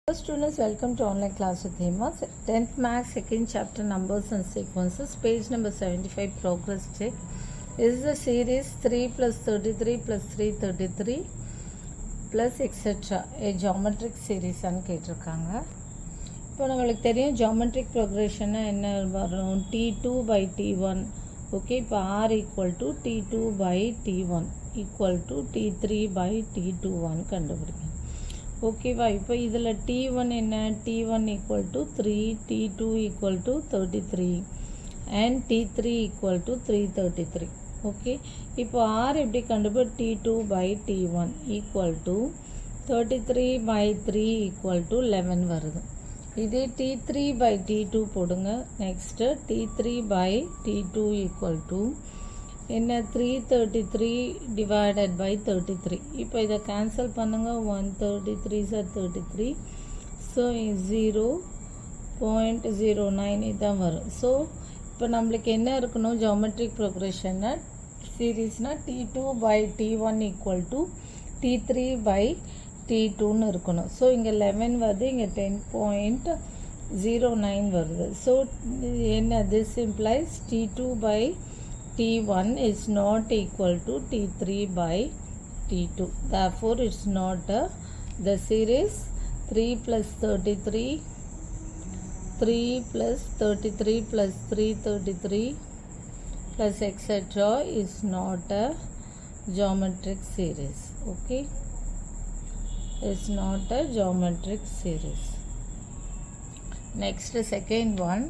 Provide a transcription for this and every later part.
Hello students, welcome to online class with Hema. 10th Maths, second chapter, numbers and sequences, page number 75, progress check. Is the series 3 plus 33 plus 333 plus etc. A geometric series and கேட்டிருக்காங்க. இப்போ நம்மளுக்கு தெரியும் geometric progression என்ன வரும், T2 by T1. Okay, இப்போ R equal to T2 by T1 equal to T3 by T21 கண்டுபிடிக்கணும். ஓகேவா, இப்போ இதில் T1 என்ன, T1 equal to 3, T2 equal to 33 and T3 equal to 333. Okay, இப்போ R எப்படி கண்டுபிடி, T2 by T1 equal to 33 by 3 equal to 11 வருது. இதே T3 by T2 போடுங்க. Next T3 by T2 equal to என்ன, 333 divided by 33. இப்போ இதை cancel பண்ணுங்கள். 133 சார் 33, ஸோ 0.09 இதுதான் வரும். ஸோ இப்போ நம்மளுக்கு என்ன இருக்கணும், ஜியோமெட்ரிக் ப்ரோக்ரெஷனை சீரீஸ்னால் T2 by T1 equal to T3 by T2ன்னு இருக்கணும். ஸோ இங்கே 11 வருது, இங்கே 10.09 வருது. ஸோ என்ன, this implies T2 by T1 is not equal to T3 by T2. Therefore, it's not the series 3 plus 33, 3 plus 33 plus 333 plus etc. is not a geometric series. Okay, it's not a geometric series. Next, second one.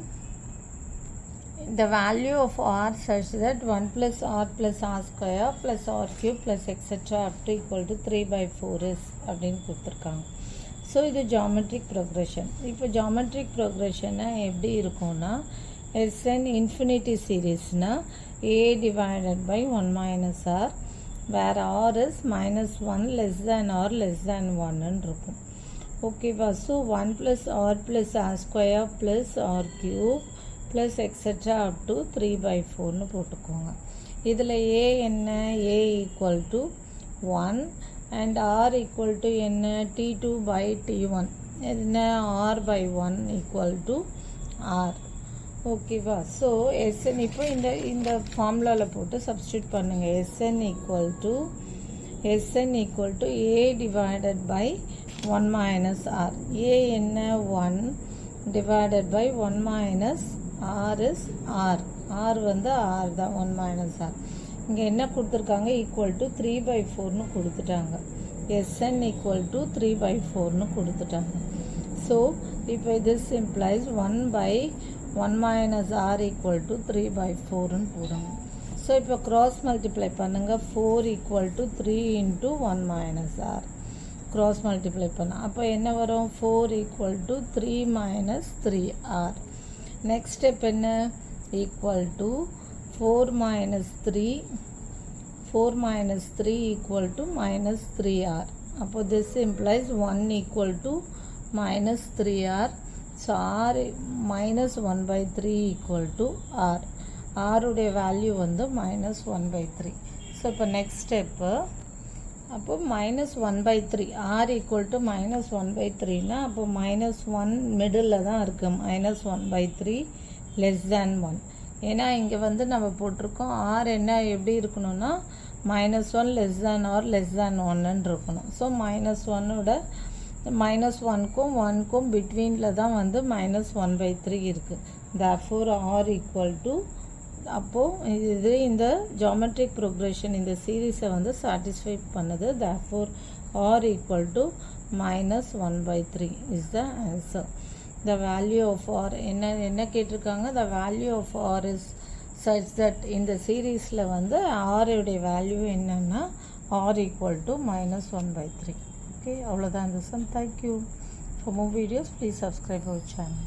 The value of R such that 1 plus R plus R square plus R cube plus etc. up to equal to 3 by 4 is அப்படின்னு கொடுத்துருக்காங்க. So இது geometric progression. இப்போ geometric ப்ரோக்ரெஷனை எப்படி இருக்கும்னா, Sn infinity சீரீஸ்னால் A divided by 1 minus R where R is minus 1 less than R less than 1 இருக்கும். ஓகேவா, so 1 plus R plus R square plus R cube plus extra up to 3 by 4ன்னு போட்டுக்கோங்க. இதில் a என்ன, a equal to 1 and r equal to என்ன, T2 by T1 என்ன, R by 1 equal to r. ஓகேவா, so Sn இப்போ இந்த ஃபார்முலாவில் போட்டு சப்ஸ்டியூட் பண்ணுங்கள். Sn equal to a divided by 1 minus r. A என்ன, 1 divided by 1 minus R is R. R வந்து R தான், 1 minus R. இங்கே என்ன கொடுத்துருக்காங்க, ஈக்குவல் டு 3 by 4ன்னு கொடுத்துட்டாங்க. Sn ஈக்குவல் டு 3 by 4ன்னு கொடுத்துட்டாங்க. ஸோ இப்போ this implies 1 by 1 minus R equal to 3 by 4ன்னு போடுங்க. ஸோ இப்போ cross multiply பண்ணுங்கள். 4 equal to 3 into 1 minus R. cross multiply பண்ண அப்போ என்ன வரும், 4 equal to 3 minus 3R. next step என்ன, equal to 4 minus 3 equal to minus 3R. அப்போ this implies 1 equal to minus 3R. so R minus 1 by 3 equal to R. R உடைய value வந்து minus 1 by 3. So இப்போ next step, அப்போ minus 1 by 3, R equal to minus 1 by 3னா அப்போ minus 1 middle தான் இருக்குது, minus 1 by 3 less than 1. ஏன்னா இங்கே வந்து நம்ம போட்டிருக்கோம் R என்ன எப்படி இருக்கணும்னா minus 1 less than r less than 1ன்னு இருக்கணும். ஸோ minus 1ஓட minus 1க்கும் 1க்கும் பிட்வீனில் தான் வந்து minus 1 by 3 இருக்குது. therefore R ஈக்குவல் டு, அப்போது இது இந்த ஜியோமெட்ரிக் ப்ரோக்ரெஷன் இந்த சீரீஸை வந்து சாட்டிஸ்ஃபை பண்ணுது. therefore R equal to minus 1 by 3 is the answer. the value of R என்ன கேட்டிருக்காங்க, the value of R is such that இந்த சீரீஸில் வந்து R உடைய வேல்யூ என்னன்னா R equal to minus 1 by 3. Okay, அவ்வளோதான் இந்த sum. Thank you. for more videos please subscribe our channel.